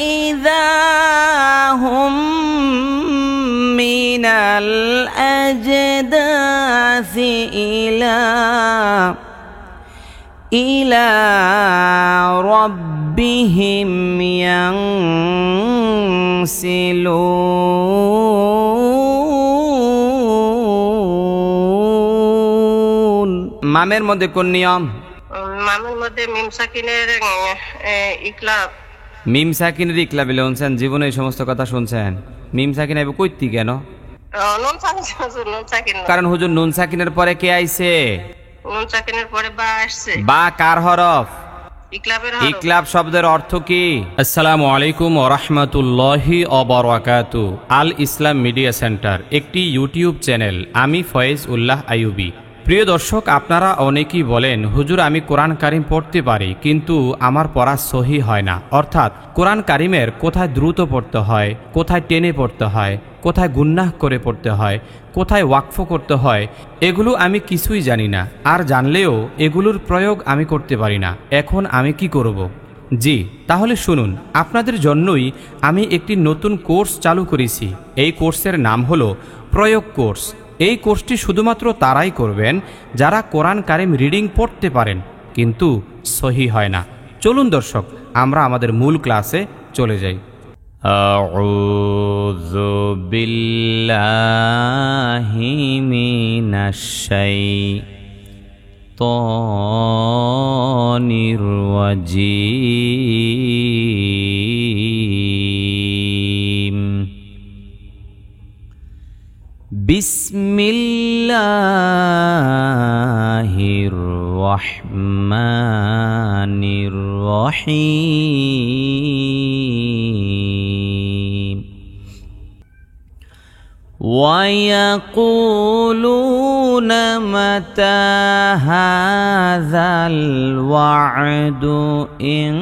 إذا هم من الأجداث إلى ربهم ينسلون মামের মধ্যে কোন নিয়ম? মামের মধ্যে মিম সাকিনের ইকলাব। মিম সাকিনের ইকলাব বলে শুনছেন? জীবনে এই সমস্ত কথা শুনছেন? মিম সাকিন আইবে কইতি কেন? নুন সাকিন। কারণ হুজুর নুন সাকিনের পরে কে আইছে? নুন সাকিনের পরে বা আসছে। বা কার হরফ? ইকলাবের হরফ। ইকলাব শব্দের অর্থ কি? আসসালামু আলাইকুম ওয়া রাহমাতুল্লাহি ওয়া বারাকাতুহু। আল ইসলাম মিডিয়া সেন্টার একটি ইউটিউব চ্যানেল। আমি ফয়েজ উল্লাহ আইয়ুবী। প্রিয় দর্শক, আপনারা অনেকেই বলেন হুজুর আমি কোরআন কারিম পড়তে পারি কিন্তু আমার পড়া সহি হয় না। অর্থাৎ কোরআন কারিমের কোথায় দ্রুত পড়তে হয়, কোথায় টেনে পড়তে হয়, কোথায় গুন্নাহ করে পড়তে হয়, কোথায় ওয়াকফ করতে হয়, এগুলো আমি কিছুই জানি না। আর জানলেও এগুলোর প্রয়োগ আমি করতে পারি না। এখন আমি কি করব? জি, তাহলে শুনুন, আপনাদের জন্যই আমি একটি নতুন কোর্স চালু করেছি। এই কোর্সের নাম হলো প্রয়োগ কোর্স। এই কোর্সটি শুধুমাত্র তারাই করবেন যারা কোরআন কারিম রিডিং পড়তে পারেন কিন্তু সহি হয় না। চলুন দর্শক, আমরা আমাদের মূল ক্লাসে চলে যাই। আউযু বিল্লাহি মিনাশ শাইতানির রাজীম। বিসমিল্লাহির রহমানির রহিম। ওয়ায়াকুলুনা মাতা হাযাল ওয়া'দু ইন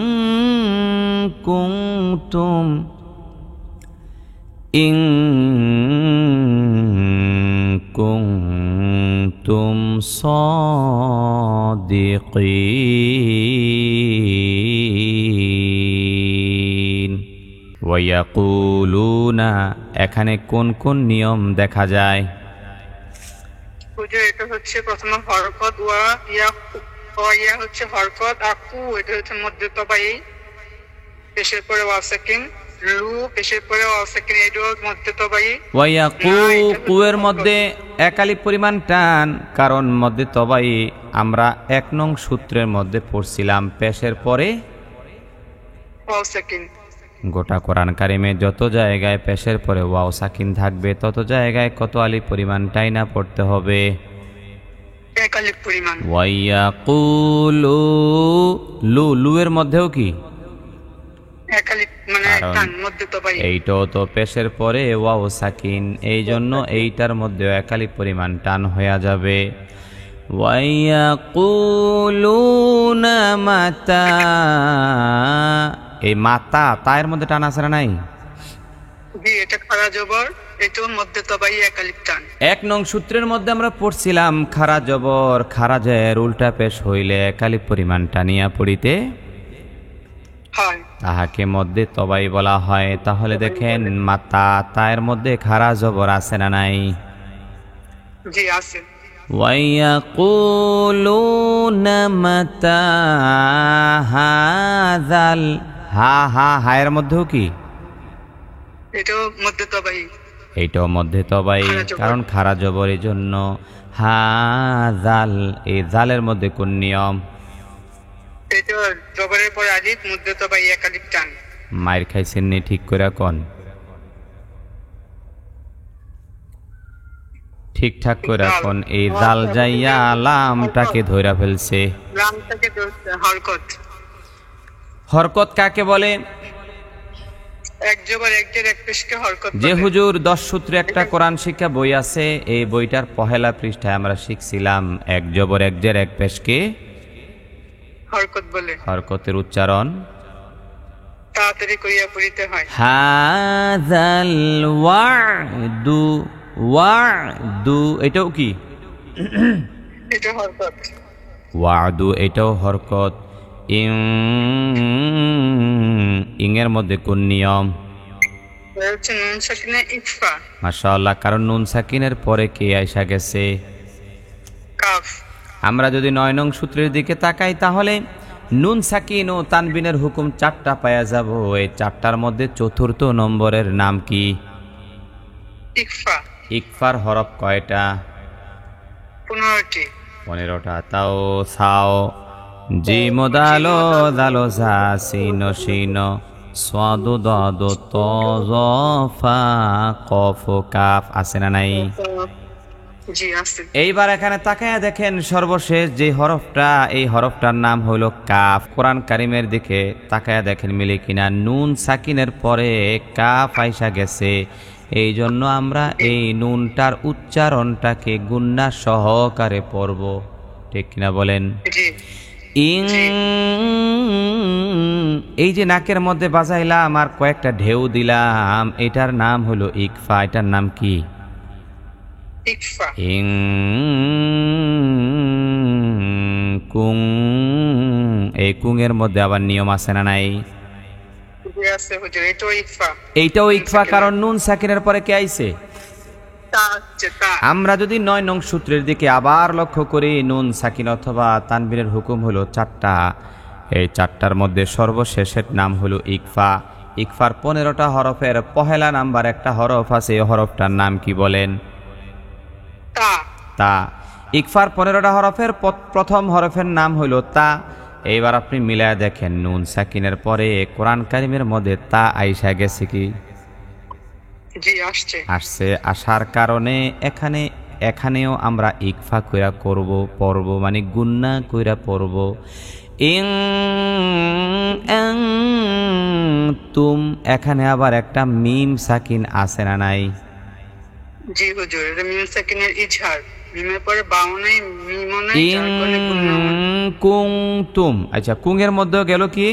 কুনতুম সাদিকিন। ওয়ায়াকুলুনা, এখানে কোন কোন নিয়ম দেখা যায়? হুজুর এটা হচ্ছে প্রথমে হরকত ওয়া ইয়া হচ্ছে হরকত, আকু এটা হচ্ছে মধ্যে তবাই, পেশের পরে ওয়া সাকিন, লু পেশের পরে ওয়া সাকিন, এটাও মধ্যে তবাই। ওয়ায়াকু, কুয়ের মধ্যে এক আলিফ পরিমাণ টান, কারণ মধ্যে তবাই আমরা ১ নং সূত্রের মধ্যে পড়ছিলাম পেশের পরে ওয়া সাকিন। গোটা কোরআন কারিমে যত জায়গায় পেশের পরে ওয়াও সাকিন থাকবে তত জায়গায় কত আলিফ পরিমাণ টাইনা পড়তে হবে? ১ আলিফ পরিমাণ। ওয়ায়াকুলু, লু এর মধ্যেও কি ১ আলিফ মানে টান মধ্যে তবাই। এইটাও তো পেশের পরে ওয়াও সাকিন, এই জন্য এইটার মধ্যে ১ আলিফ পরিমাণ টান হয়ে যাবে। ওয়ায়াকুলুনা মাতা, এই মাতা তায়ের মধ্যে টান আছে না নাই? জি, এটা খাড়া জবর, এটাও মধ্যে তবাই ১ আলিফ টান। ১ নং সূত্রের মধ্যে আমরা পড়ছিলাম খাড়া জবর খাড়া জের উল্টা পেশ হইলে ১ আলিফ পরিমাণ টানিয়া পড়িতে হয়, তাহাকে মধ্যে তবাই বলা হয়। তাহলে দেখেন মাতা তায়ের মধ্যে খাড়া জবর আছে না নাই? জি আছে। ওয়ায়াকুলুনা মাতা হাযাল, হায়ের মধ্যেও কি? এটাও মধ্যে তবাই। এইটাও মধ্যে তবাই, কারণ খাড়া জবর, এই জন্য হাযাল। এই জালের মধ্যে কোন নিয়ম? এটা জবরের পরে আলিফ, মধ্যে তবাই ১ আলিফ টান। মায়ের খাইছেন নি ঠিক করে কোন? ঠিকঠাক করে কোন? এই জাল যাইয়া লামটাকে ধইরা ফেলছে। লামটাকে ধরছে হরকত। হরকত কাকে বলে? এক জবর এক জের এক পেশকে হরকত বলে। যে হুজুর ১০ সূত্রে একটা কোরআন শিক্ষা বই আছে, এই বইটার পহেলা পৃষ্ঠায় আমরা শিখছিলাম এক জবর এক জের এক পেশকে হরকত বলে। হরকতের উচ্চারণ তাড়াতাড়ি করিয়া পড়িতে হয়। হাযাল ওয়া'দু, ওয়া'দু এটাও কি? এটা হরকত। ওয়া'দু এটাও হরকত। ইং ইংয়ের মধ্যে কোন নিয়ম? এটা হচ্ছে নুন সাকিনে ইকফা। মাশাআল্লাহ, কারণ নুন সাকিনের পরে কে আইসা গেছে? কাফ। আমরা যদি 9 নং সূত্রের দিকে তাকাই তাহলে নুন সাকিন ও তানবিনের হুকুম 4টা পাওয়া যাব। এই 4টার মধ্যে চতুর্থ নম্বরের নাম কি? ইকফা। ইকফার হরফ কয়টা? 15টি। 15টা। তাও সাও জিম দালো দালো জা সিন শিন সাদু দাদু ত জ ফা কফ কাফ আছে না নাই? জি আছে। এইবার এখানে তাকায়া দেখেন সর্বশেষ যে হরফটা, এই হরফটার নাম হলো কাফ। কোরআন কারিমের দিকে তাকায়া দেখেন মিলে কিনা। নুন সাকিনের পরে কাফ আইসা গেছে, এই জন্য আমরা এই নুনটার উচ্চারণটাকে গুন্না সহকারে পড়ব। ঠিক কিনা বলেন? জি। ইং এই যে নাকের মধ্যে বাজাইলাম আর কয়েকটা ঢেউ দিলাম, এটার নাম হলো ইকফা। এটার নাম কি? ইকফা। ইং কুং। এই কুং এর মধ্যে আবার নিয়ম আছে না নাই? জি আছে হুজুর, এটাও ইকফা। এইটাও ইকফা, কারণ নুন সাকিনের পরে কে আইছে? তা হচ্ছে তা। আমরা যদি 9 নং সূত্রের দিকে আবার লক্ষ্য করি, নুন সাকিন অথবা তানবিনের হুকুম হলো 4টা। এই 4টার মধ্যে সর্বশেষের নাম হলো ইকফা। ইকফার 15টা হরফের পহেলা নাম্বার একটা হরফ আছে, এই হরফটার নাম কি বলেন? তা। তা। ইকফার 15টা হরফের প্রথম হরফের নাম হলো তা। এইবার আপনি মিলায় দেখেন নুন সাকিনের পরে কোরআন কারিমের মধ্যে তা আইসা গেছে কি? জি আসছে। আসছে। আসার কারণে এখানেও আমরা ইকফা কইরা পড়ব, মানে গুন্না কইরা পড়ব। ইং এং তুম। এখানে আবার একটা মিম সাকিন আছে না নাই? জি হুজুর, এটা মিম সাকিনের ইজহার। মিমের পরে বাও নাই, মিমও নাই, ইং যার কারণে গুন্না হয়। কুং তুম। আচ্ছা, কুং এর মধ্যে গেল কি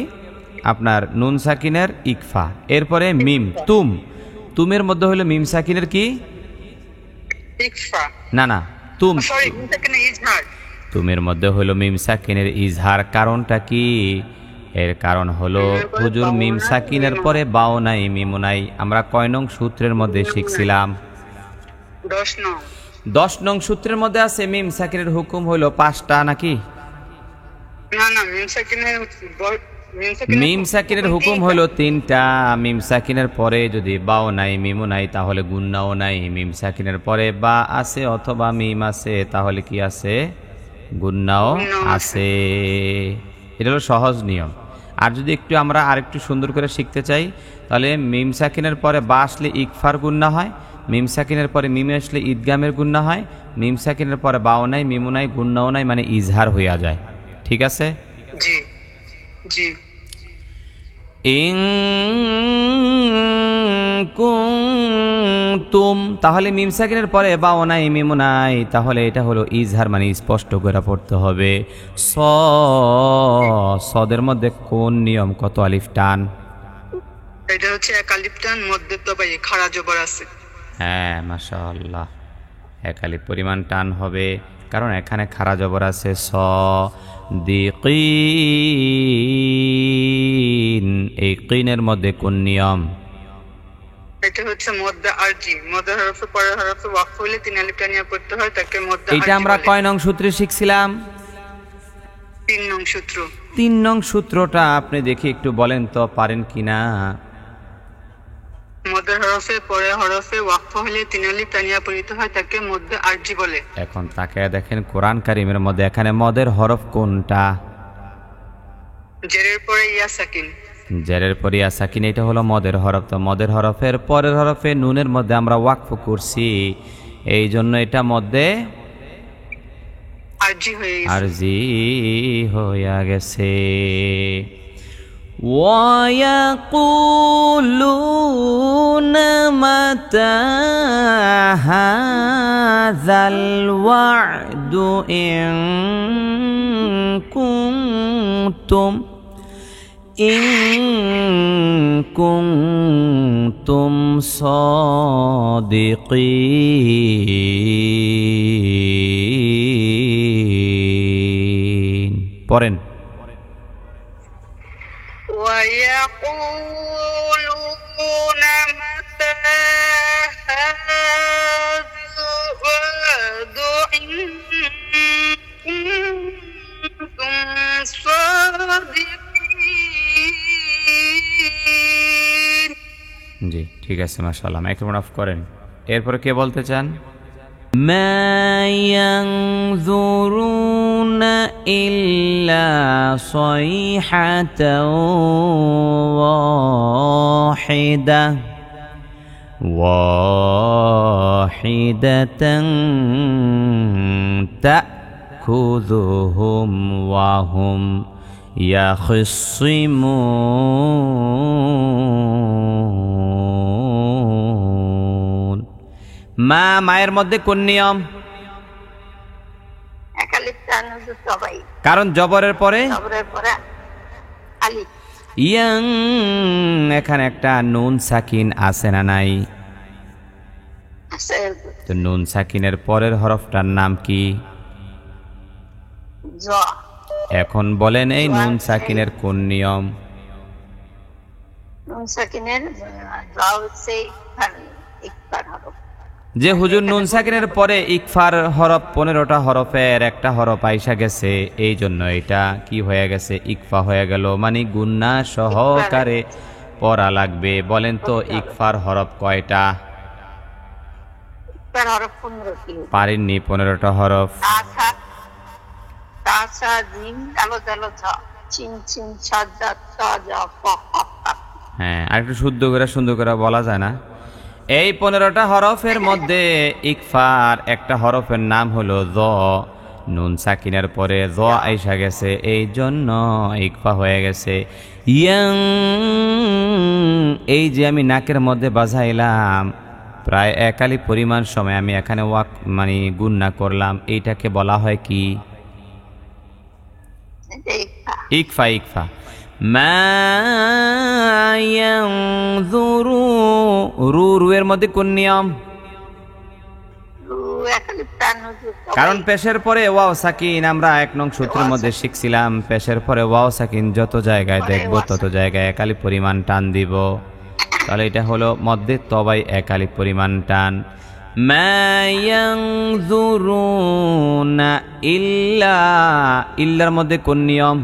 আপনার নুন সাকিনের ইকফা, এরপরে মিম তুম। তুমের মধ্যে হলো মিম সাকিনের কি? ইকফা। না না, তুম। সরি, মিম সাকিনের ইজহার। তুমের মধ্যে হলো মিম সাকিনের ইজহার। কারণটা কি? এর কারণ হলো হুজুর মিম সাকিনের পরে বাও নাই, মিমও নাই। আমরা কয় নং সূত্রের মধ্যে শিখছিলাম? 10 নং। 10 নং সূত্রের মধ্যে আছে মিম সাকিনের হুকুম হলো 5টা নাকি? না না, মিম সাকিনের মিম সাকিনের হুকুম হলো 3টা। মিম সাকিনের পরে যদি বাও নাই, মিমও নাই, তাহলে গুন্নাও নাই। মিম সাকিনের পরে বা আছে অথবা মিম আছে, তাহলে কি আছে? গুন্নাও আছে। এটা হলো সহজ নিয়ম। আর যদি একটু আমরা আরেকটু সুন্দর করে শিখতে চাই, তাহলে মিম সাকিনের পরে বা আসলে ইকফার গুন্না হয়, মিম সাকিনের পরে মিমে আসলে ঈদগামের গুন্না হয়, মিম সাকিনের পরে বাও নাই, মিমও নাই, গুন্নাও নাই, মানে ইজহার হইয়া যায়। ঠিক আছে? জি জি। ইং কুনতুম, তাহলে মিম সাকিনের পরে বাও নাই, মিমও নাই, তাহলে এটা হলো ইজহার, মানে স্পষ্ট করে পড়তে হবে। সদের মধ্যে কোন নিয়ম, কত আলিফ টান? এটা হচ্ছে এক আলিফ টান, মধ্যে তো ভাই খাড়া জবর আছে। হ্যাঁ মাশাআল্লাহ, এক আলিফ পরিমাণ টান হবে, কারণ এখানে খাড়া জবর আছে। দিকিন, এই কিনের মধ্যে কোন নিয়ম? এটা হচ্ছে মধ্যে আরজি। মধ্যে হরফে পরের হরফে ওয়াকফ হইলে 3 আলিফ টানিয়া পড়তে হয়, তাকে মধ্যে আরজি এটা আমরা বলে। কয় নং সূত্রে শিখছিলাম? 3 নং সূত্র। 3 নং সূত্রটা আপনি দেখি একটু বলেন তো, পারেন কিনা? মধ্যে হরফে পরের হরফে ওয়াকফ হইলে 3 আলিফ টানিয়া পড়তে হয়, তাকে মধ্যে আরজি বলে। এখন তাকে দেখেন কোরআন কারিমের মধ্যে এখানে মদের হরফ কোনটা? জেরের পরে ইয়া সাকিন। জেরের পরে ইয়া সাকিন, এটা হলো মদের হরফ। তো মদের হরফের পরের হরফে নুনের মধ্যে আমরা ওয়াকফ করছি, এই জন্য এটা মধ্যে আরজি হয়ে গেছে। আরজি হইয়া গেছে। وَيَقُولُونَ مَتَى هَذَا الْوَعْدُ إِن كُنتُمْ صَادِقِينَ। পড়েন। ويقولون متى هذا الوعد إن كنتم صادقين। জি ঠিক আছে, মাশাআল্লাহ। মাইক্রোফোন অফ করেন। এরপরে কে বলতে চান? মা ইয়ানজুরুনা ইল্লা সাইহাতাও ওয়াহিদাতান তা'খুযুহুম ওয়া হুম ইয়াখিসিমুন। মা, মায়ের মধ্যে কোন নিয়ম? কারণ জবরের পরে আলিফ। ইয়াং, এখানে একটা নুন সাকিন আছে না নাই? তো নুন সাকিনের পরের হরফটার নাম কি? জ। এখন বলেন এই নুন সাকিনের কোন নিয়ম? নুন সাকিনের জ হচ্ছে ইকফার হরফ। যে হুজুর নুন সাকিনের পরে ইকফার হরফ 15টা হরফের একটা হরফ আইসা গেছে, এই জন্য এটা কি হয়ে গেছে? ইকফা হয়ে গেল, মানে গুন্না সহকারে পড়া লাগবে। বলেন তো ইকফার হরফ কয়টা? ইকফার হরফ 15টি। পারেননি 15টা হরফ? তা সা জিম কালো জালো ছ চিন চিন সাজা তাজা ফা। হ্যাঁ, আর একটু শুদ্ধ করে সুন্দর করে বলা যায় না? এই 15টা হরফের মধ্যে ইকফার একটা হরফের নাম হলো য। নুন সাকিনের পরে য আইসা গেছে, এই জন্য ইকফা হয়ে গেছে। ইয়াং, এই যে আমি নাকের মধ্যে বাজাইলাম, প্রায় 1 আলিফ পরিমাণ সময় আমি এখানে মানে গুন্না করলাম, এইটাকে বলা হয় কি? ইকফা। ইকফা। মা ইয়ানজুরু, রুর মধ্যে কোন নিয়ম? কারণ পেশের পরে ওয়াও সাকিন, আমরা 1 নং সূত্রের মধ্যে শিখছিলাম, পেশের পরে ওয়াও সাকিন যত জায়গায় দেখব তত জায়গায় 1 আলিফ পরিমাণ টান দিব। তাহলে এটা হলো মধ্যে তবাই 1 আলিফ পরিমাণ টান। মা ইয়ানজুরুনা ইল্লা, ইল্লার মধ্যে কোন নিয়ম?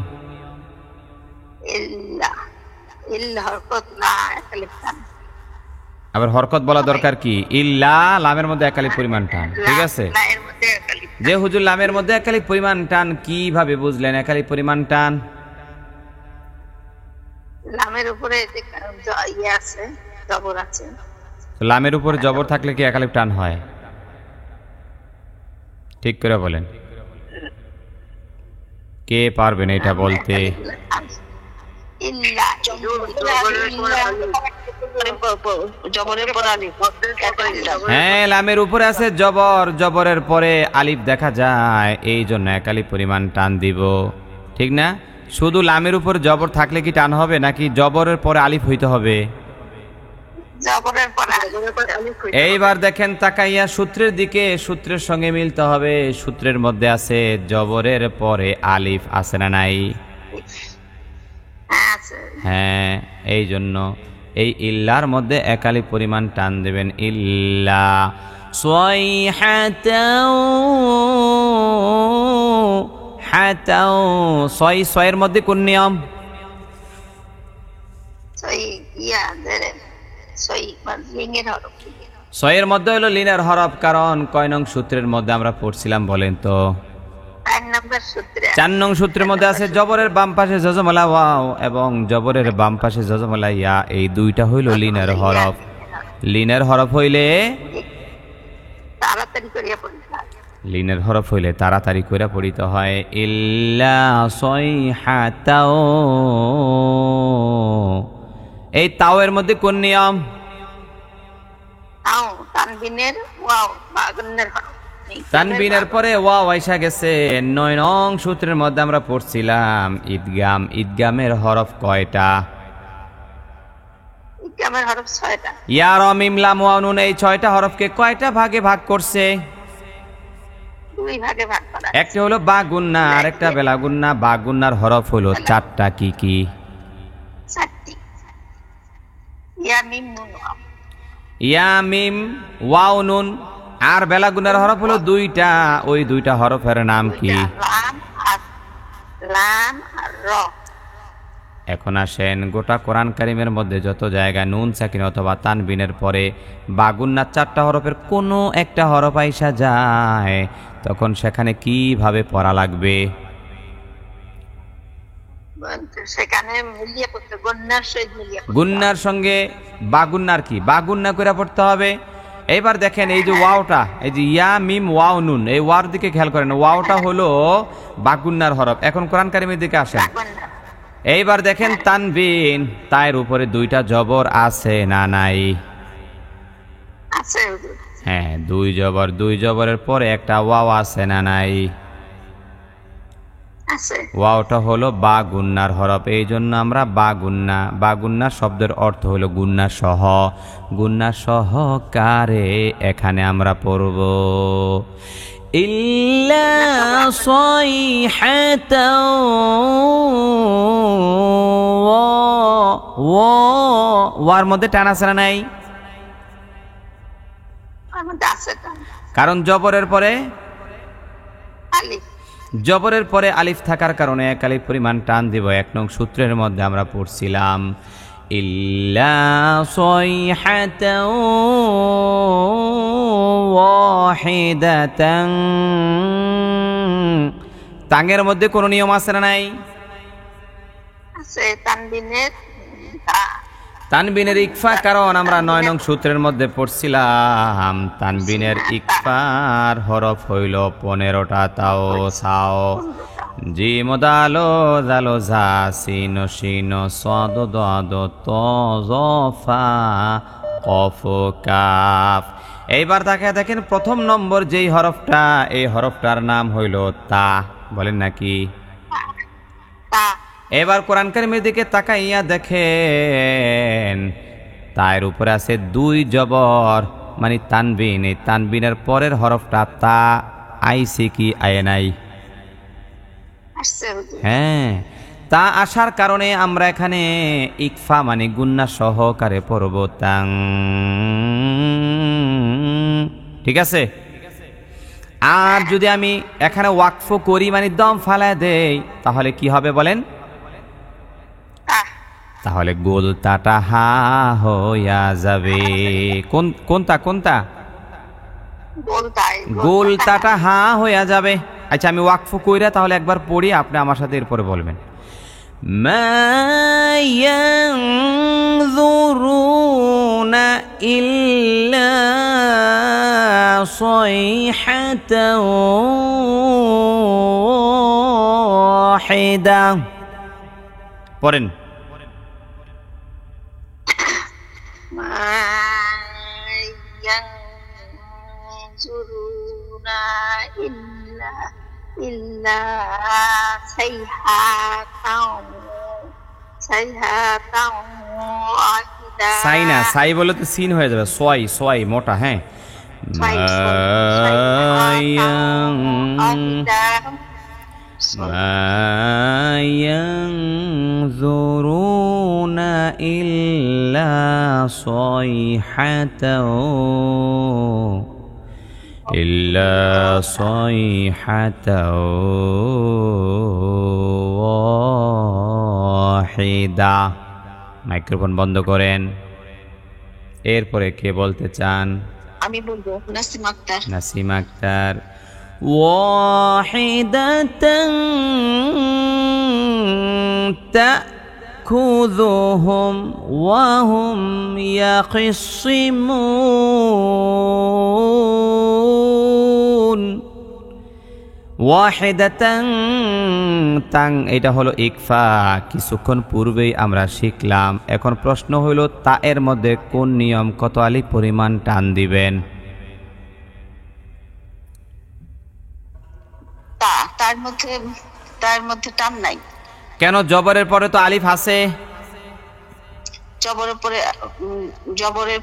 আবার হরকত বলা দরকার কি? ইল্লা, লামের মধ্যে 1 আলিফ পরিমাণ টান, ঠিক আছে? যে হুজুর লামের মধ্যে 1 আলিফ পরিমাণ টান, কিভাবে বুঝলেন 1 আলিফ পরিমাণ টান? লামের উপরে ইয়ে আছে, জবর আছে। লামের উপরে জবর থাকলে কি 1 আলিফ টান হয়? ঠিক করে বলেন, কে পারবেন এটা বলতে? হ্যাঁ, লামের উপরে আছে জবর, জবরের পরে আলিফ দেখা যায়, এই জন্য 1 আলিফ পরিমাণ টান দিব, ঠিক না? শুধু লামের উপর জবর থাকলে কি টান হবে, নাকি জবরের পরে আলিফ হইতে হবে? এইবার দেখেন তাকাইয়া সূত্রের দিকে, সূত্রের সঙ্গে মিলতে হবে। সূত্রের মধ্যে আছে জবরের পরে আলিফ, আছে না নাই? হ্যাঁ, এই জন্য এই ইল্লার মধ্যে 1 আলিফ পরিমাণ টান দেবেন। ইল্লা সাইহাতাও, হাতাও, ছয়ের মধ্যে কোন নিয়ম? ছয়ের মধ্যে হলো লিনের হরফ। কারণ কয় নং সূত্রের মধ্যে আমরা পড়ছিলাম বলেন তো? 4 নং সূত্রের মধ্যে আছে জবরের বাম পাশে জজমলা ওয়াও এবং জবরের বাম পাশে জজমলা ইয়া, এই দুইটা হইল লিনের হরফ। লিনের হরফ হইলে লিনের হরফ হইলে তাড়াতাড়ি করে পড়িতে হয়। ইল্লা সাইহাতাও, এই তাও এর মধ্যে কোন নিয়ম? তানবিনের পরে ওয়াও আইসা গেছে। 9 নং সূত্রের মধ্যে আমরা পড়ছিলাম ঈদগাম। ঈদগামের হরফ কয়টা? ঈদগামের হরফ 6টা। ইয়া রা মিম লাম ওয়া নুন, এই 6টা হরফকে কয়টা ভাগে ভাগ করছে? 2 ভাগে ভাগ করা। একটা হলো বা গুন্না আর একটা বেলা গুন্না। বা গুন্নার হরফ হলো 4টা, কি কি? 4টা। ইয়া মিম নুন ওয়াও। ইয়া মিম ওয়াও নুন। আর বেলা গুনার হরফ হলো দুইটা, ওই দুইটা হরফের নাম কি? লাম আর র। এখন আসেন, গোটা কোরআন কারিমের মধ্যে যত জায়গায় নুন সাকিন অথবা তানবিনের পরে বা গুন্নার চারটা হরফের কোনো একটা হরফ আইসা যায়, তখন সেখানে কিভাবে পড়া লাগবে? সেখানে মিলিয়ে পড়তে, গুন্নার সহিত মিলিয়ে পড়তে। গুন্নার সঙ্গে বাগুন্নার কি? বাগুন্না করে পড়তে হবে। এইবার দেখেন এই যে ওয়াওটা, এই যে ইয়া মিম ওয়াও নুন, এই ওয়ার দিকে খেয়াল করেন, ওয়াওটা হলো বাগুন্নার হরফ। এখন কোরআন কারিমের দিকে আসেন, এইবার দেখেন তানবিন, তার উপরে দুইটা জবর আছে না নাই? আছে হুজুর। হ্যাঁ, দুই জবর, দুই জবরের পরে একটা ওয়াও আছে না নাই? আছে। ওয়াওটা হলো বা গুন্নার হরফ, এই জন্য আমরা বা গুন্না, বা গুন্না শব্দের অর্থ হলো গুন্না সহ, গুন্না সহকারে এখানে আমরা পড়ব ইল্লা সাইহাতাও ওয়ার মধ্যে টান আছে না নাই? আমাদের আছে টান। কারণ জবরের পরে আলিফ, জবরের পরে আলিফ থাকার কারণে এক আলিফ পরিমাণ টান দিব। 1 নং সূত্রের মধ্যে আমরা পড়ছিলাম ইল্লা সাইহাতাও ওয়াহিদাতান। তাঙের মধ্যে কোনো নিয়ম আছে না নাই? আছে। তানবিনের তানবিনের ইকফা, কারণ আমরা 9 নং সূত্রের মধ্যে পড়ছিলাম তানবিনের ইকফার হরফ হইল 15টা। তাও সাও জিম দালো দালো জা সিন শিন সদ দদ ত জ ফা কফ কাফ। এইবার দেখেন প্রথম নম্বর যেই হরফটা, এই হরফটার নাম হইল তা। বলেন নাকি? তা। এবার কোরআন কারিমের দিকে তাকাইয়া দেখেন, তার উপরে আছে দুই জবর মানে তানবিন। এই তানবিনের পরের হরফটা তা আইছে কি আয় নাই? আসছে হুজুর। হ্যাঁ, তা আসার কারণে আমরা এখানে ইকফা মানে গুন্না সহকারে পড়ব তাং। ঠিক আছে? আর যদি আমি এখানে ওয়াকফ করি মানে দম ফালায় দেই, তাহলে কি হবে বলেন? তাহলে গোলতাটা হা হইয়া যাবে। কোনটা? গোলতাটা হা হইয়া যাবে। আচ্ছা, আমি ওয়াকফ কইরা তাহলে একবার পড়ি, আপনি আমার সাথে এরপরে বলবেন। মা ইয়ানযুরুনা ইল্লা সাইহাতাও ওয়াহিদা। পড়েন। ইয়ানযুরুনা ইল্লা সাইহাতাও ওয়াহিদা। সাই না, সাই বলে তো সিন হয়ে যাবে। সোয়াই মোটা। হ্যাঁ, মা ইয়ানযুরুনা ইল্লা সাইহাতাও ওয়াহিদা। মাইক্রোফোন বন্ধ করেন। এরপরে কে বলতে চান? আমি বলবো। নাসিম আক্তার। নাসিম আক্তার। ওয়াহিদাতান তাখুযুহুম ওয়া হুম ইয়াখিসিমুন। ওয়াহিদাতান তাং, এটা হলো ইকফা। কিছুক্ষণ পূর্বেই আমরা শিখলাম। এখন প্রশ্ন হইল তা এর মধ্যে কোন নিয়ম, কত আলিফ পরিমাণ টান দিবেন? তার মধ্যে টান নাই। কেন? জবরের পরে তো আলিফ আছে। জবরের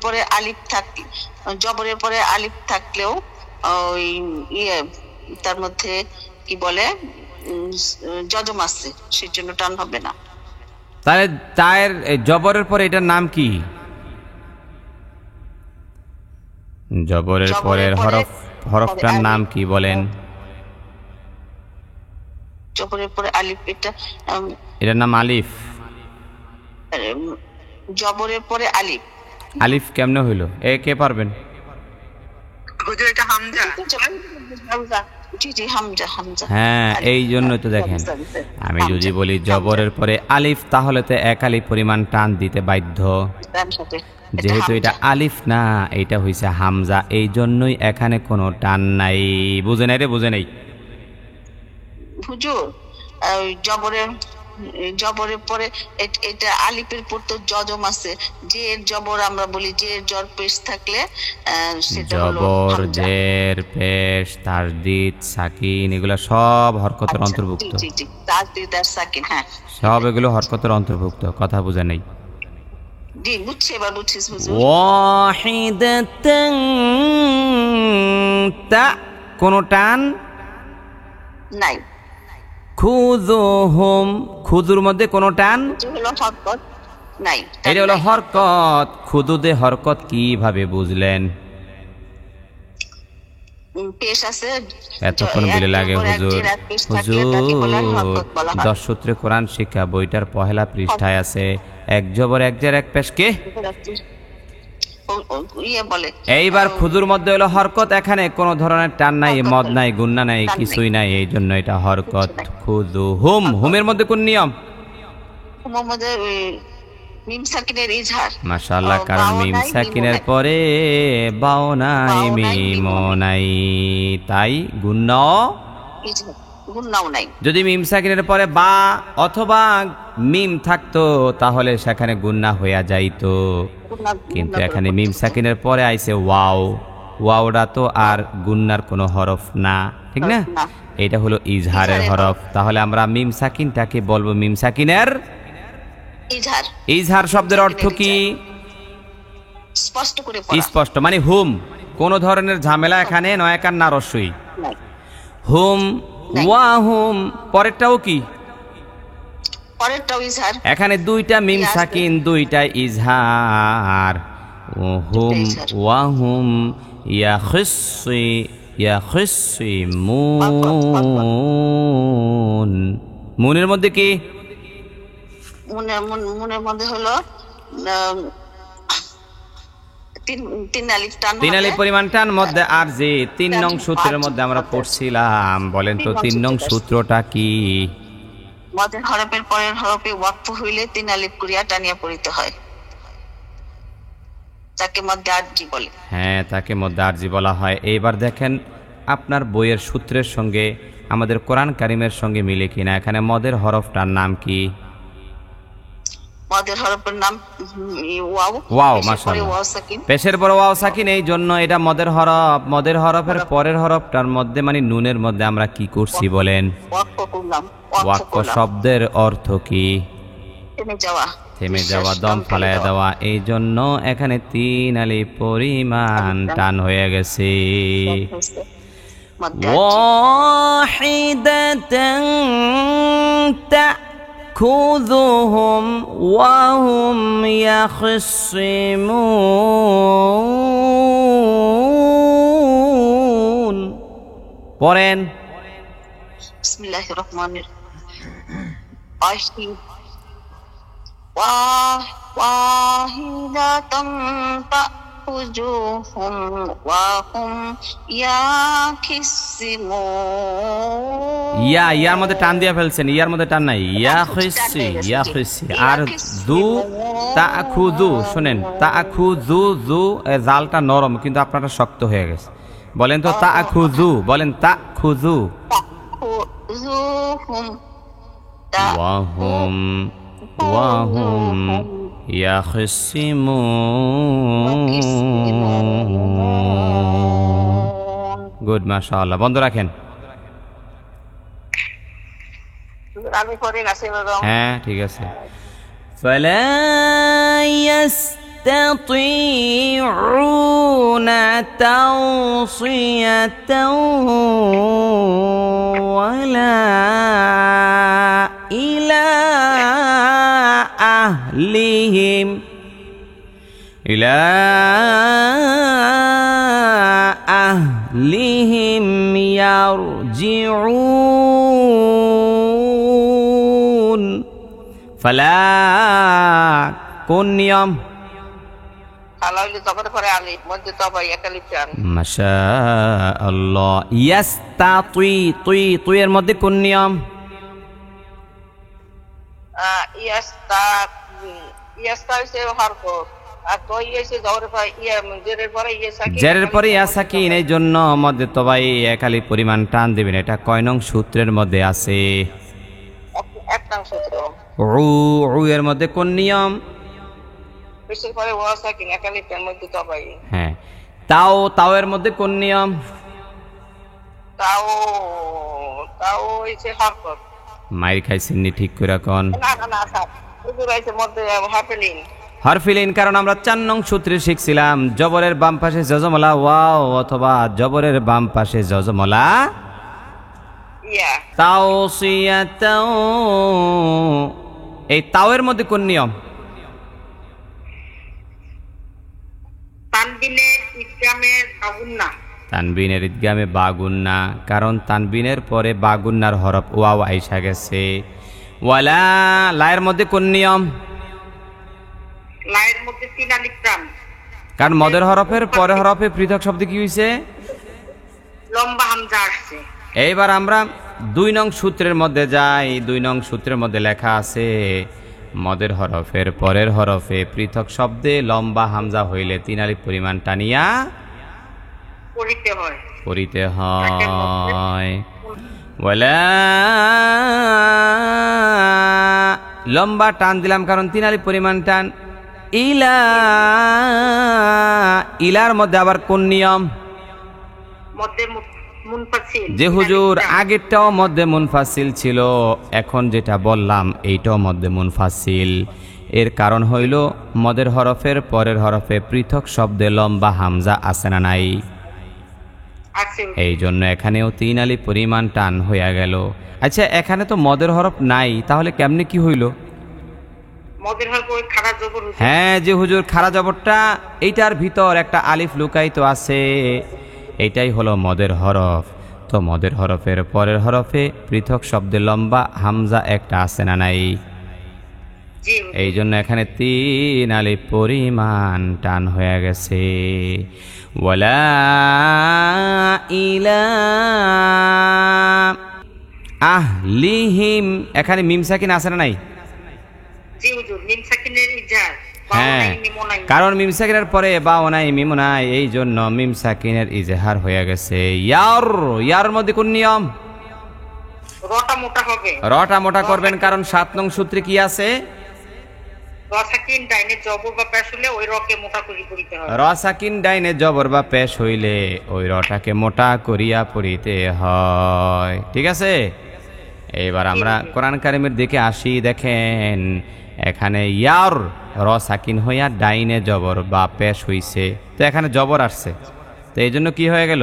পরে আলিফ থাকলেও ওই তার মধ্যে কি বলে যজম আছে, সেই জন্য টান হবে না। তাহলে তার জবরের পরে এটার নাম কি? জবরের পরের হরফটার নাম কি বলেন? জবরের পরে আলিফ, এটার নাম আলিফ। জবরের পরে আলিফ। আলিফ কেমনে হইল? কে পারবেন? হুজুর এটা হামজা। হামজা, জি জি, হামজা হামজা। হ্যাঁ, এই জন্য তো দেখেন, আমি যদি বলি জবরের পরে আলিফ, তাহলে তো এক আলিফ পরিমাণ টান দিতে বাধ্য। যেহেতু এটা আলিফ না, এটা হইছে হামজা, এই জন্যই এখানে কোনো টান নাই। বুঝে নাই রে, বুঝে নাই। হুজুর জবরের পরে এটা আলিফের পর তো জজম আছে, যে জবর আমরা বলি, যে জর পেশ থাকলে সেটা হলো জবর, হামজা। জের, পেশ, তাসদিদ, সাকিন, এগুলো সব হরকতের অন্তর্ভুক্ত। জি জি, তাসদিদ আর সাকিন, হ্যাঁ সব এগুলো হরকতের অন্তর্ভুক্ত। কথা বুঝে নাই? জি, বুঝছি, এবার বুঝছি হুজুর। ওয়াহিদাতান, তা কোন টান নাই। খুযুহুম, খুযুর মধ্যে কোন টান হলো হরকত নাই, এটা হলো হরকত। খুদুদে হরকত কিভাবে বুঝলেন? পেশ আছে, এতক্ষণ বিলে লাগে হুজুর। হুজুর 10 সূত্রে কোরআন শিক্ষা বইটার পহেলা পৃষ্ঠায় আছে, এক জবর এক জের এক পেশ কে এইবার খুদুর মধ্যে হলো হরকত, এখানে কোনো ধরনের টান নাই, মদ নাই, গুন্না নাই, কিছুই নাই, এই জন্য এটা হরকত। খুদু হুম, হুমের মধ্যে কোন নিয়ম? মিম সাকিনের ইজহার। মাশাআল্লাহ, কারণ মিম সাকিনের পরে বাও নাই, মিমও নাই, তাই গুন্নাও নাই। যদি মিম সাকিনের পরে বা অথবা মিম থাকতো, তাহলে সেখানে গুন্না হইয়া যাইতো। কিন্তু এখানে মিম সাকিনের পরে আইছে ওয়াও, ওয়াওটা তো আর গুন্নার কোনো হরফ না, ঠিক না? এটা হলো ইজহারের হরফ। তাহলে আমরা মিম সাকিনটাকে বলবো মিম সাকিনের ইজহার। ইজহার শব্দের অর্থ কি? স্পষ্ট করে পড়া, স্পষ্ট মানে হুম, কোন ধরনের ঝামেলা এখানে নয়, একার না রস্যই। হুম ওয়া হুম, পরেরটাও কি? পরেরটাও ইজহার। এখানে দুইটা মিম সাকিন, দুইটা ইজহার। হুম ওয়া হুম ইয়াখিসিমুন, মুনের মধ্যে কি? মুনের মধ্যে হলো তিন আলিফ টান, 3 আলিফ পরিমাণ টান মধ্যে। আর যে 3 নং সূত্রের মধ্যে আমরা পড়ছিলাম, বলেন তো 3 নং সূত্রটা কি? মদের হরফের পরের হরফে ওয়াকফ হইলে 3 আলিফ করিয়া টানিয়া পড়িতে হয়, তাকে মধ্যে আরজি বলে। হ্যাঁ, তাকে মধ্যে আরজি বলা হয়। এইবার দেখেন আপনার বইয়ের সূত্রের সঙ্গে আমাদের কোরআন কারিমের সঙ্গে মিলে কিনা। এখানে মদের হরফটার নাম কি? মদের হরফের নাম ওয়াও। ওয়াও, মাশাআল্লাহ, পেশের পরে ওয়াও সাকিন, এই জন্য এটা মদের হরফ। মদের হরফের পরের হরফটার মধ্যে মানে নুনের মধ্যে আমরা কি করছি বলেন? ওয়াক্ফ শব্দের অর্থ কি? থেমে যাওয়া, দম ফালাইয়া দেওয়া, এই জন্য এখানে 3 আলিফ পরিমাণ টান হয়ে গেছে। ওয়াহিদাতান তাখুযুহুম ওয়া হুম ইয়াখিসিমুন। পড়েন। বিসমিল্লাহির রহমানির রহিম। ওয়াহিদাতান তাখুযুহুম ওয়া হুম ইয়াখিসিমুন। ইয়ার মধ্যে টান দিয়া ফেলছেন, ইয়ার মধ্যে টান নাই, ইয়াখিসি, ইয়াখিসি। আর যু তাখুযু, শুনেন, তাখুযু, যু জালটা নরম কিন্তু আপনারা শক্ত হয়ে গেছে। বলেন তো তাখুযু, বলেন তাখুযু। তাখুযুহুম ওয়া হুম ইয়াখিসিমুন। গুড, মাশাআল্লাহ। বন্ধ রাখেন। হ্যাঁ, ঠিক আছে। ফালা ইয়াস্তাতিউনা তাওসিয়াতাও ওয়ালা ইলা আহলিহিম আহলিহিম ইয়ারজিউন। ফালা কোন নিয়ম? ফালা হইলে জবরের পরে আলিফ, মধ্যে তবাই এক আলিফ টান। মাশাআল্লাহ। ইয়াস্তাতি, তুই, তুই এর মধ্যে কোন নিয়ম? ইয়াস্তা, ইয়াস্তা হইছে হরকত, আর তই হইছে জবরের পরে ইয়া, জেরের পরে ইয়া সাকিন, জেরের পরে ইয়া সাকিন, এই জন্য মধ্যে তবাই এক আলিফ পরিমাণ টান দিবেন। এটা কয় নং সূত্রের মধ্যে আছে? এক নং সূত্র। উ এর মধ্যে কোন নিয়ম? পেশের পরে ওয়া সাকিন, এক আলিফ টান, মধ্যে তবাই। হ্যাঁ। তাও এর মধ্যে কোন নিয়ম? তাও, তাও হইছে হরকত। মাইর খাইছেননি ঠিক করে কোন? না না না স্যার, হুজুর হইছে মধ্যে হাফেলিন। হরফিলিন, কারণ আমরা 4 নং সূত্রে শিখছিলাম জবরের বাম পাশে জজমলা ওয়াও অথবা জবরের বাম পাশে জজমলা ইয়া। তাওসিয়াতাও। এই তাওয়ের মধ্যে কোন নিয়ম? তানবিনের ইদগামের বাগুন্না। তানবিনের ইদগামে বাগুন্না, কারণ তানবিনের পরে বাগুন্নার হরফ ওয়াও আইসা গেছে। ওয়ালা, লায়ের মধ্যে কোন নিয়ম? লায়ের মধ্যে 3 আলিফ টান, কারণ মদের হরফের পরে হরফে পৃথক শব্দ কি হইছে? লম্বা হামজা আসছে। এইবার আমরা 2 নং সূত্রের মধ্যে যাই। 2 নং সূত্রের মধ্যে লেখা আছে মদের হরফের পরের হরফে পৃথক শব্দে লম্বা হামজা হইলে 3 আলিফ পরিমাণ টানিয়া পড়িতে হয়। ওয়ালা, লম্বা টান দিলাম কারণ 3 আলিফ পরিমাণ টান। ইলা, ইলার মধ্যে আবার কোন নিয়ম? মধ্যে মুনফাসিল। যে হুজুর আগেরটাও মধ্যে মুনফাসিল ছিল, এখন যেটা বললাম এইটাও মধ্যে মুনফাসিল। এর কারণ হইল মদের হরফের পরের হরফে পৃথক শব্দে লম্বা হামজা আছে না নাই? এই জন্য এখানেও 3 আলিফ পরিমাণ টান হইয়া গেল। আচ্ছা, এখানে তো মদের হরফ নাই, তাহলে কেমনে কি হইল? মদের হরফ ওই খাড়া জবর। হ্যাঁ, যে হুজুর খাড়া জবরটা, এইটার ভিতর একটা আলিফ লুকায়িত আছে, এইটাই হলো মদের হরফ। তো মদের হরফের পরের হরফে পৃথক শব্দে লম্বা হামজা একটা আছে না নাই? এই জন্য এখানে 3 আলিফ পরিমাণ টান হয়ে গেছে। ওয়ালা ইলা আহলিহিম, এখানে মিম সাকিন আছে না নাই? জি হুজুর, মিম সাকিনের ইজার। হ্যাঁ, কারণ মিম সাকিনের পরে বাও নাই মিম নাই, এই জন্য মিম সাকিনের ইজহার হয়ে গেছে। ইয়ার, ইয়ার মধ্যে কোন নিয়ম? রটা মোটা হবে। রটা মোটা করবেন, কারণ 7 নং সূত্রে কি আছে? র সাকিন ডাইনে জবর বা পেশ হলে ওই রকে মোটা করে পড়িতে হয়। র সাকিন ডাইনে জবর বা পেশ হইলে ওই রটাকে মোটা করিয়া পড়িতে হয়। ঠিক আছে, এবার আমরা কোরআন কারিমের দিকে আসি। দেখেন এখানে ইয়ার র সাকিন হইয়া ডাইনে জবর বা পেশ হইছে, তো এখানে জবর আসছে, তো এই জন্য কি হয়ে গেল?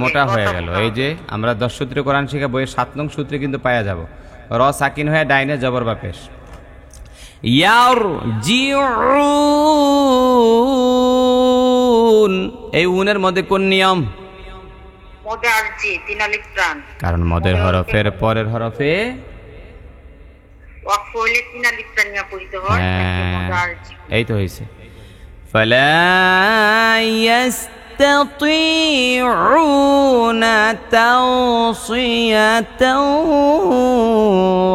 মোটা হয়ে গেল। এই যে আমরা 10 সূত্রে কোরআন শিখা বইয়ের 7 নং সূত্রে কিন্তু পাওয়া যাব র সাকিন হয়ে ডাইনে জবর বা পেশ। ইয়ার জিউন, এই উনের মধ্যে কোন নিয়ম? মদে আর জি 3 আলিফ টান, কারণ মদের হরফের পরের হরফে ওয়াকফ হইলে 3 আলিফ টান নিয়ে পড়িতে হয়। এই তো হইছে। ফালা ইয়াস্তাতিউনা তাওসিয়াতাও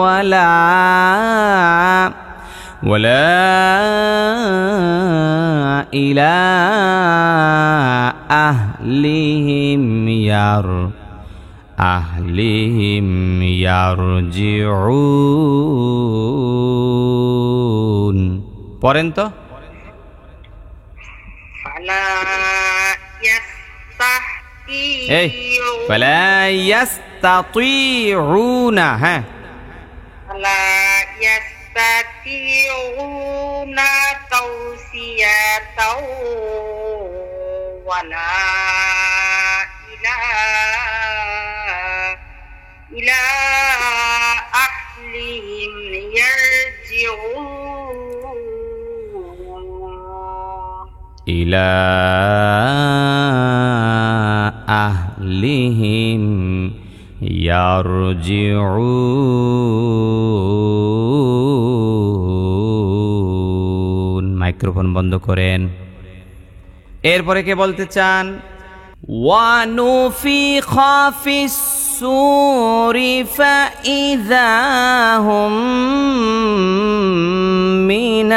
ওয়ালা ইলা আহলিহিম ইয়ারজিউন। পড়েন তো। এই ফালা ইয়াস্তাতিউনা, হ্যাঁ, ফালা ইয়াস্তাতিউনা তাওসিয়াতাও ওয়ালা ইলা আহলিহিম ইয়ারজিউন। ইলা لهم يرجعون মাইক্রোফোন বন্ধ করেন এরপরে কে বলতে চান ونفخ في الصور فإذا هم من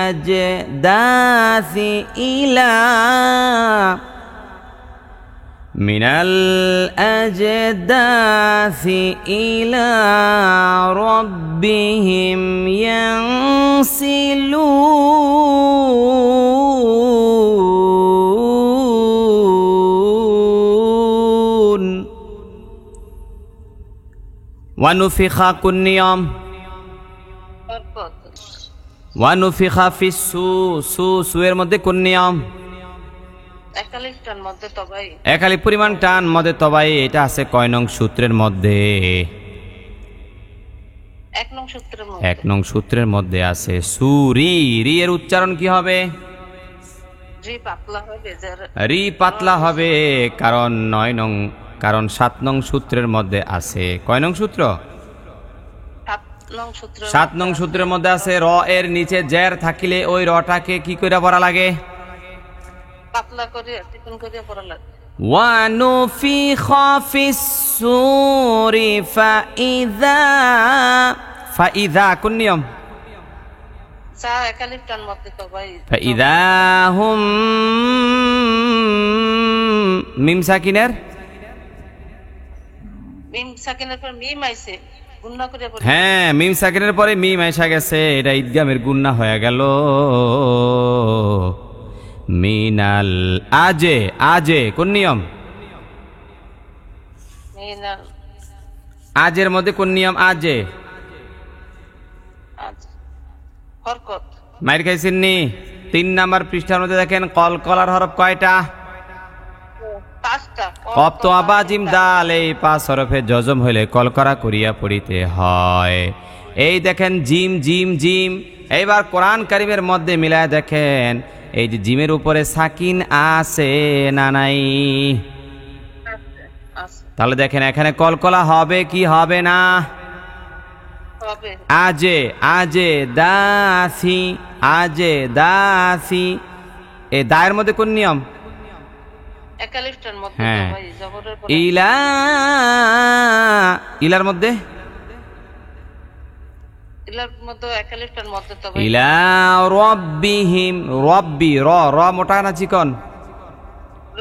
الأجداث إلى ربهم ينسلون ونفخ كنيام ونفخ في সুয়ের মধ্যে কোন নিয়ম একালিফ পরিমাণ টান মধ্যে তবাই এটা আছে কয় নং সূত্রের মধ্যে এক নং সূত্রের মধ্যে আছে সুরি রি এর উচ্চারণ কি হবে রি পাতলা হবে কারণ 7 নং সূত্রের মধ্যে আছে কয় নং সূত্র 7 নং সূত্রের মধ্যে আছে র এর নিচে জের থাকিলে ওই রটাকে কি কইরা পড়া লাগে পাতলা করে চিকন করে পড়া লাগে ونفخ في الصور فإذا কোন নিয়ম সা একালিফ টান মধ্যে তো ভাই فإذا هم মিম সাকিনের পর মিম আইছে গুণনা করে পড়ি হ্যাঁ মিম সাকিনের পরে মিম আইসা গেছে এটা ইদগামের গুণনা হয়ে গেল মিনাল আজে কোন নিয়ম মিনাল আজের মধ্যে কোন নিয়ম আজে হরকত মাইর খাইছেন নি 3 নাম্বার পৃষ্ঠার মধ্যে দেখেন কলকলার হরফ কয়টা 5টা কফ তো আবা জিম দাল এই 5 হরফে জজম হইলে কলকরা করিয়া পড়িতে হয় এই দেখেন জিম জিম জিম এইবার কোরআন কারীমের মধ্যে মিলায় দেখেন এই যে জিমের উপরে সাকিন আছে না নাই তাহলে দেখেন এখানে কলকলা হবে কি হবে না হবে আজে দাসি এই দায়ের মধ্যে কোন নিয়ম একালিফটার মধ্যে ভাই জবরের পরে ইলার মধ্যে ইলা রব্বিহিম রব্বি র মোটা না চিকন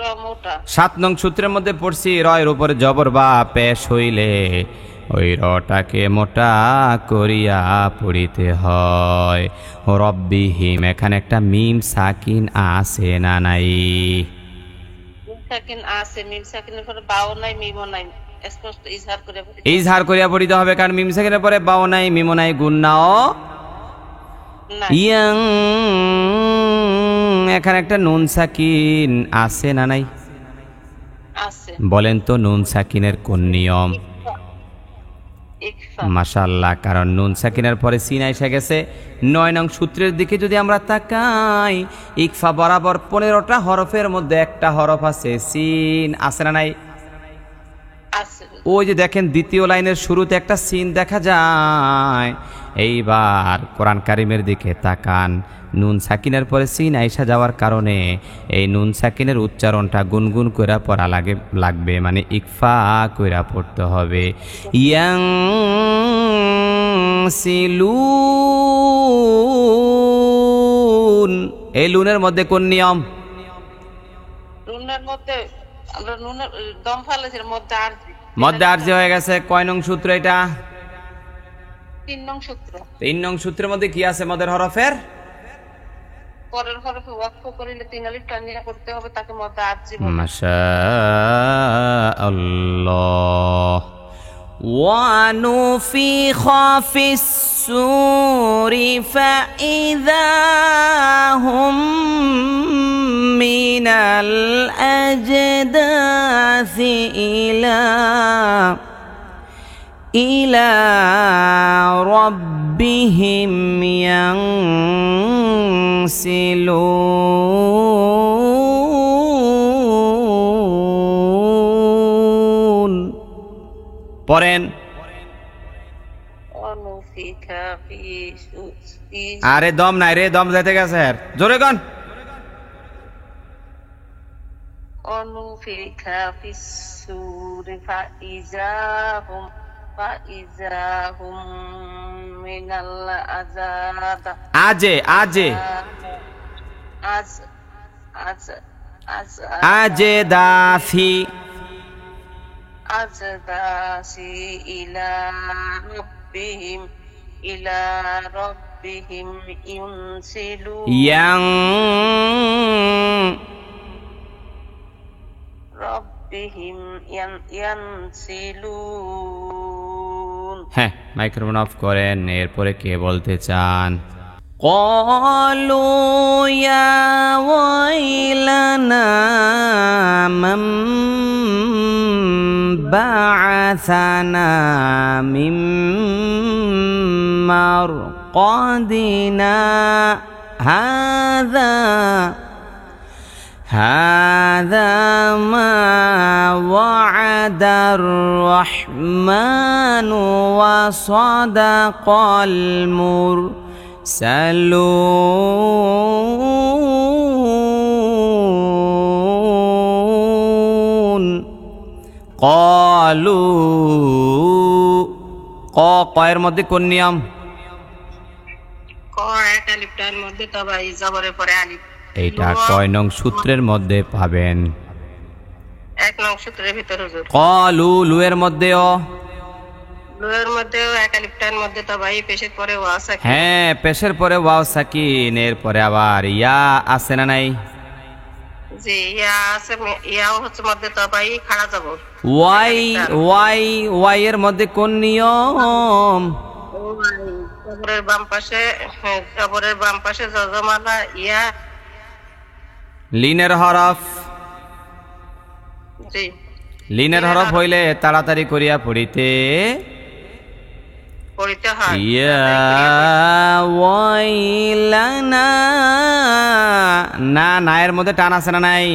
র মোটা 7 নং সূত্রের মধ্যে পড়ছি র এর উপরে জবর বা পেশ হইলে ওই রটাকে মোটা করিয়া পড়িতে হয় রব্বিহিম এখানে একটা মিম সাকিন আছে না নাই মিম সাকিন আছে মিম সাকিনের পরে বাও নাই মিমও নাই ইজহার করিয়া পড়িতে হবে কারণ মিম সাকিনের পরে বাও নাই মিমও নাই গুণনাও ইয়াং এখানে একটা নুন সাকিন আছে না নাই আছে বলেন তো নুন সাকিনের কোন নিয়ম মাশাআল্লাহ কারণ নুন সাকিনের পরে সিন এসে গেছে 9 নং সূত্রের দিকে যদি আমরা তাকাই ইকফা বরাবর 15টা হরফের মধ্যে একটা হরফ আছে সিন আছে না নাই ওই যে দেখেন দ্বিতীয় লাইনের শুরুতে একটা সিন দেখা যায় এইবার কোরআন কারিমের দিকে তাকান নুন সাকিনের পরে সিন আইসা যাওয়ার কারণে এই নুন সাকিনের উচ্চারণটা গুনগুন কইরা পড়া লাগবে মানে ইকফা কইরা পড়তে হবে ইয়াং সিলুন এই লুনের মধ্যে কোন নিয়ম লুনের মধ্যে আমরা নুনের দম ফালাইছিলাম মধ্যে আরজি হয়ে গেছে কয় নং সূত্র এটা 3 নং সূত্রের মধ্যে কি আছে মদের হরফের পরের হরফে ওয়াকফ করিলে 3 আলিফ টানিয়া করতে হবে তাকে মধ্যে আরজি বলে মাশাআল্লাহ ওয়া নুফিখা ফিস সূরি ফাইযা হুম মিনাল আজদাসি ইলা রাব্বিহিম ইয়ানসিলুন পড়েন। ونفخ في আরে দম নাই রে, দম যাইতে গেছে আর জোরে গান। ونفخ في الصور فإذا هم من العذاب আজে আজে আজে দাফি أزداسي إلى ربهم ينسلون ইয়াং ربهم ينسلون হ্যাঁ, মাইক্রোফোন অফ করেন। এরপরে কে বলতে চান? قالوا يا ويلنا من بعثنا من مرقدنا هذا ما وعد الرحمن وصدق المرسلون কয়ের মধ্যে কোন নিয়ম? ক এক আলিফটার মধ্যে তবাই জবরের পরে আলিফ। এইটা কয় নং সূত্রের মধ্যে পাবেন? এক নং সূত্রের ভিতর হুজুর। কলু লুয়ের মধ্যেও, লুয়ের মধ্যেও এক আলিফটার মধ্যে তবাই পেশের পরে ওয়া সাকিন। হ্যাঁ, পেশের পরে ওয়াও সাকিন, এর পরে আবার ইয়া আছে না নাই? জি ইয়া আছে, ইয়াও হচ্ছে মধ্যে তবাই খাড়া জবর। ওয়াই এর মধ্যে কোন নিয়ম? জবরের বাম পাশে যজমালা ইয়া লিনের হরফ। জি লিনের হরফ হইলে তাড়াতাড়ি করিয়া পড়িতে হয়। ইয়া ওয়াইলানা, না নায়ের মধ্যে টান আছে না নাই?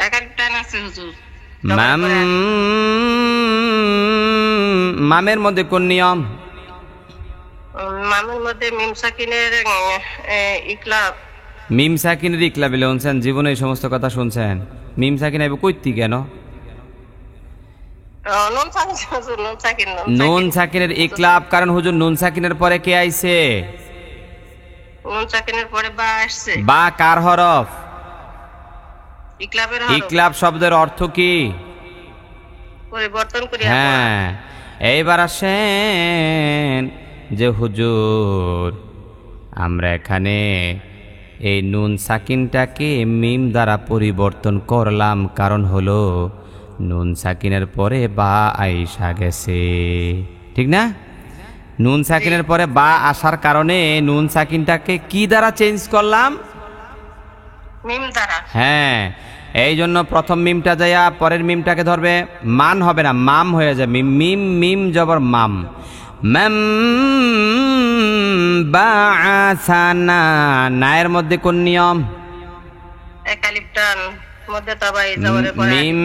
এক আলিফটান আছে হুজুর। মামের মধ্যে কোন নিয়ম? মামের মধ্যে মিম সাকিনের ইকলাব। মিম সাকিনের ইকলাব বলে শুনছেন? জীবনে এই সমস্ত কথা শুনছেন? মিম সাকিন আইব কইতি কেন? নুন সাকিনের ইকলাব, কারণ হুজুর নুন সাকিনের পরে কে আইছে? নুন সাকিনের পরে বা আসছে। বা কার হরফ? ইকলাবের হরফ। ইকলাব শব্দের অর্থ কি? পরিবর্তন করি। হ্যাঁ, এইবার আসেন যে হুজুর আমরা এখানে এই নুন সাকিনটাকে মিম দ্বারা পরিবর্তন করলাম, কারণ হলো নুন সাকিনের পরে বা আইসা গেছে, ঠিক না? নুন সাকিনের পরে বা আসার কারণে নুন সাকিনটাকে কি দ্বারা চেঞ্জ করলাম? মিম দ্বারা। হ্যাঁ, এই জন্য প্রথম মিমটা যাইয়া পরের মিমটাকে ধরবে, মান হবে না, মাম হয়ে যাবে। মিম মিম জবর মাম। মাম বাআসানা, নায়ের মধ্যে কোন নিয়ম? এক আলিফটান মধ্যে তাবাই জবরের পরে মিম,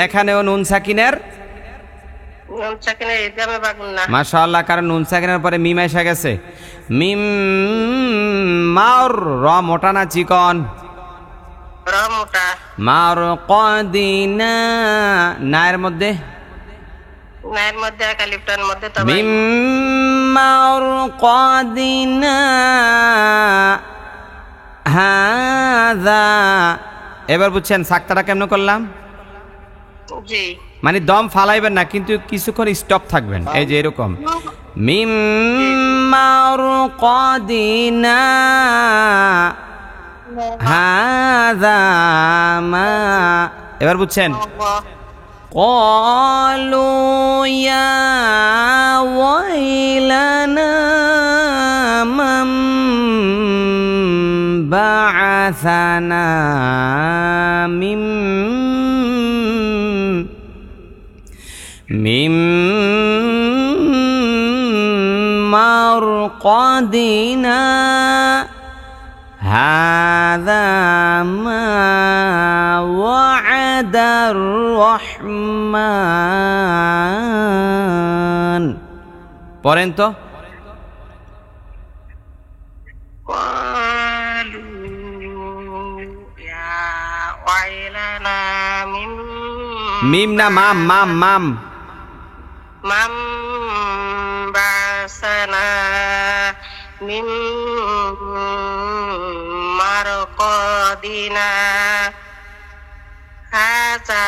এখানেও নুন সাকিনের ইদগামে বাগুন্না। মাশাআল্লাহ, কারণ নুন সাকিনের পরে মিম এসে গেছে। মিম মার, র মোটা না চিকন? র মোটা। মার কদিনা, নায়ের মধ্যে এক আলিফটান মধ্যে তাবাই। মিম মার কদিনা হাযা। এবার বুঝছেন সাকতাটা কেমন করলাম? জি, মানে দম ফালাইবেন না, কিন্তু কিছুক্ষণ স্টপ থাকবেন, এই যে এরকম মিম মার কদিনা হাযা মা। এবার বুঝছেন? قالوا يا ويلنا من بعثنا من مرقدنا হাযা মা ওয়া'দার রহমান। পড়েন তো। মিম না মাম, মাম মাম মাম বাসানা মিম মারকাদিনা হাযা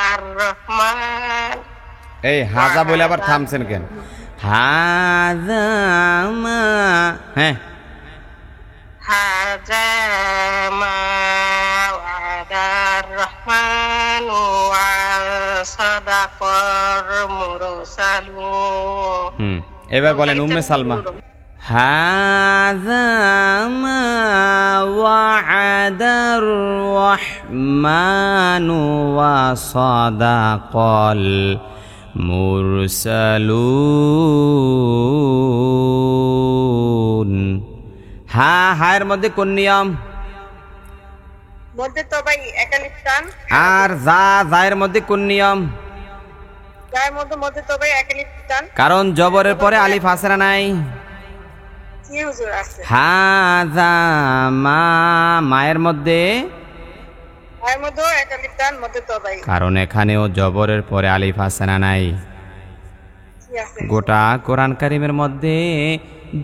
আর রহমান। এই হাজা বলে আবার থামছেন কেন? হাযা মা, হ্যাঁ, হাযা মা ওয়াদার রহমান ওয়া সাদাকার মুরসালুন। এবার বলেন উম্মে সালমা। হাযা মা ওয়া'দার রহমানু ওয়া সাদাকাল মুরসালুন। হায়ের মধ্যে কোন নিয়ম? মধ্যে তবাই একালিফ টান। আর জায়ের মধ্যে কোন নিয়ম? যার মধ্যে তবাই একালিফ টান। কারণ জবরের পরে আলিফ আছে না নাই? জি হুজুর আছে। হাযা মা, মায়ের মধ্যে একালিফ টান, মধ্যে তবাই। কারণ এখানেও জবরের পরে আলিফ আছে না নাই? গোটা কোরআন কারীমের মধ্যে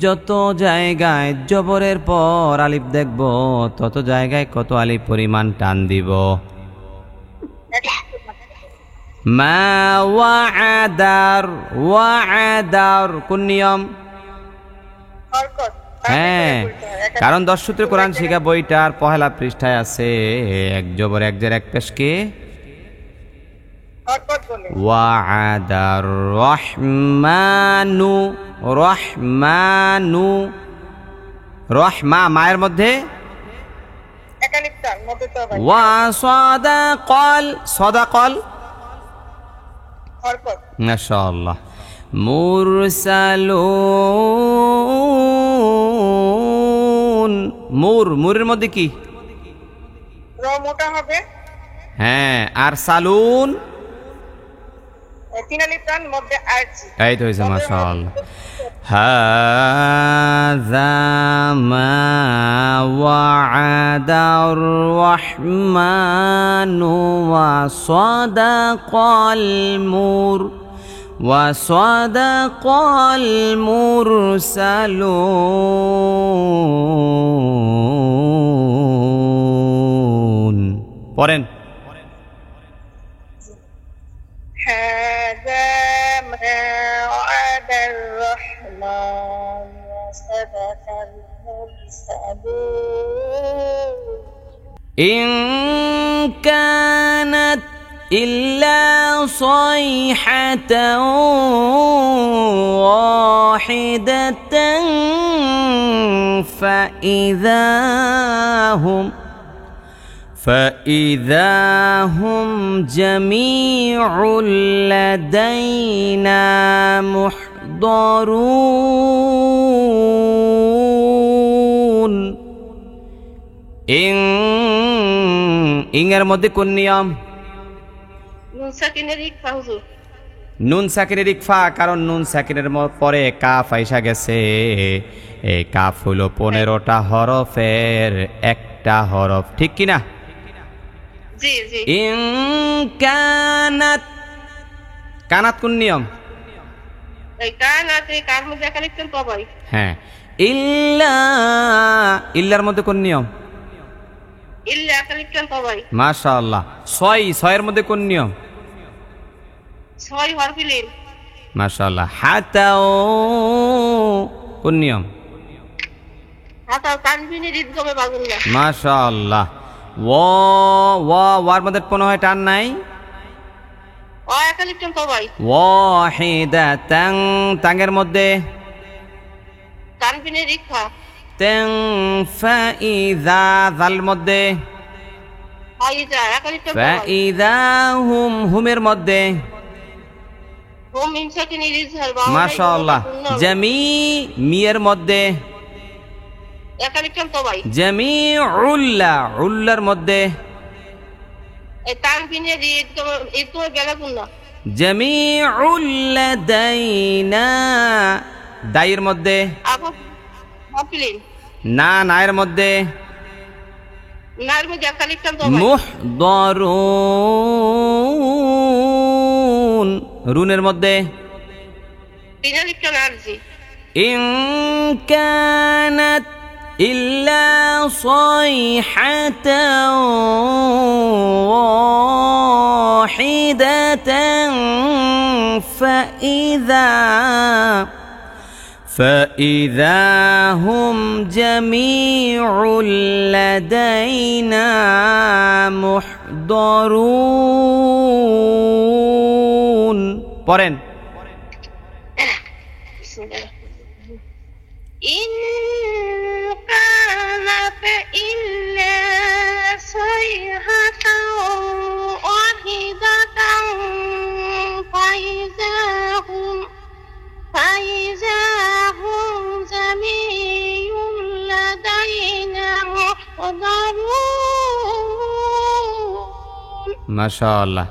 যত জায়গায় জবরের পর আলিফ দেখব তত জায়গায় কত আলিফ পরিমাণ টান দিব। মা ওয়া'দার কোন নিয়ম? হ্যাঁ, কারণ 10 সূত্রে কোরআন শিখা বইটার পহেলা পৃষ্ঠায় আছে এক জবর এক জের এক পেশকে ওয়া'দার রহমানু, রহমানু, রহমা মায়ের মধ্যে ওয়া সাদাকাল, সাদাকাল মাশাআল্লাহ। মুরসালুন, মুরের মধ্যে কি? র মোটা হবে। হ্যাঁ, আর সালুন তিন আলিফ টান, মধ্যে আরজি। এই তো হইছে মাশাআল্লাহ। হাযা মা ওয়া'দার রহমানু ওয়া সাদাকাল মুরসালুন। পড়েন। হাযা মা ওয়া'দার রহমান ওয়া সাদাকাল মুরসালুন। ইন কানাত ইল্লা সাইহাতান ওয়াহিদাতান فإذا هم جميع لدينا محضرون। ইংয়ের মধ্যে কোন নিয়ম? নুন সাকিনের ইকফা হুজুর। নুন সাকিনের ইকফা, কারণ নুন সাকিনের পরে কাফ আইসা গেছে। এই কাফ হলো 15টা হরফের একটা হরফ, ঠিক কিনা? জি জি। ইন কানাত, কানাত কোন নিয়ম? এই কানাত, এই কার মধ্যে একালিফ টান তবাই। হ্যাঁ, ইল্লার মধ্যে কোন নিয়ম? ইল্লা একালিফ টান তবাই। মাশাআল্লাহ। ছয়ের মধ্যে কোন নিয়ম? 6 হরফে লিন। মাশাআল্লাহ। হাতাও কোন নিয়ম? হাতাও তানবিনের ইদগমে বাগুল্লাহ। মাশাআল্লাহ। ওয়ার মধ্যে কোনো হয় টান নাই? ও একালিফ টান তবাই। ওয়াহিদাতান, তাঙ্গের মধ্যে তানবিনের ইকফা। তান ফাইযা, জাল মধ্যে ফাইযা একালিফ টান তবাই। ফাইযা হুম, হুমের মধ্যে হুম মিম সাকিনের ইজহার। মাশাআল্লাহ। জামি, মিয়ের মধ্যে একালিকটান তবাই জামিউল্লা উল্লার মধ্যে এই তানবিনের এই তো বেলাগুন না জামিউল্লাদাইনা দাইয়ের মধ্যে আবু মাফিলিন না নায়ের মধ্যে নার মধ্যে একালিকটান তবাই মুহদারুন রুনের মধ্যে তিনালিকটান আরজি ইন কানাত ইল্লা সাইহাতাও ওয়াহিদাতান فإذا هم جميع لدينا محضرون পড়েন إن كانت إلا صيحة واحدة فإذا هم جميع لدينا محضرون মাশাআল্লাহ।